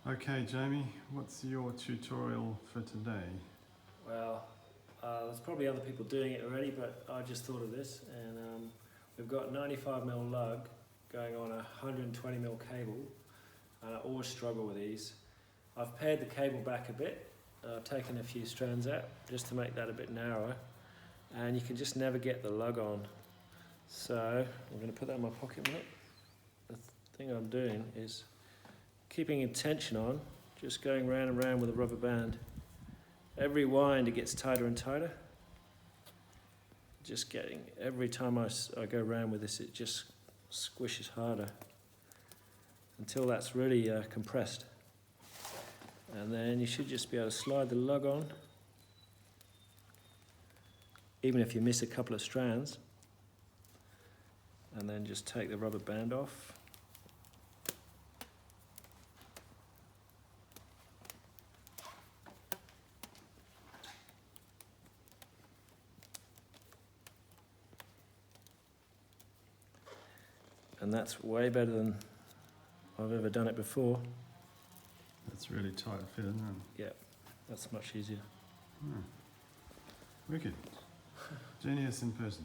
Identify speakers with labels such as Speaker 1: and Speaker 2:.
Speaker 1: Okay, Jamie, what's your tutorial for today?
Speaker 2: Well, there's probably other people doing it already, but I just thought of this, and we've got 95mm lug going on a 120mm cable, and I always struggle with these. I've pared the cable back a bit, I've taken a few strands out just to make that a bit narrower, and you can just never get the lug on. So I'm going to put that in my pocket minute. The thing I'm doing is keeping tension on, just going round and round with a rubber band. Every wind it gets tighter and tighter. Just getting, every time I go around with this, it just squishes harder until that's really compressed. And then you should just be able to slide the lug on, even if you miss a couple of strands, and then just take the rubber band off. And that's way better than I've ever done it before.
Speaker 1: That's really tight fit, isn't it?
Speaker 2: Yeah, that's much easier.
Speaker 1: Wicked. Genius in person.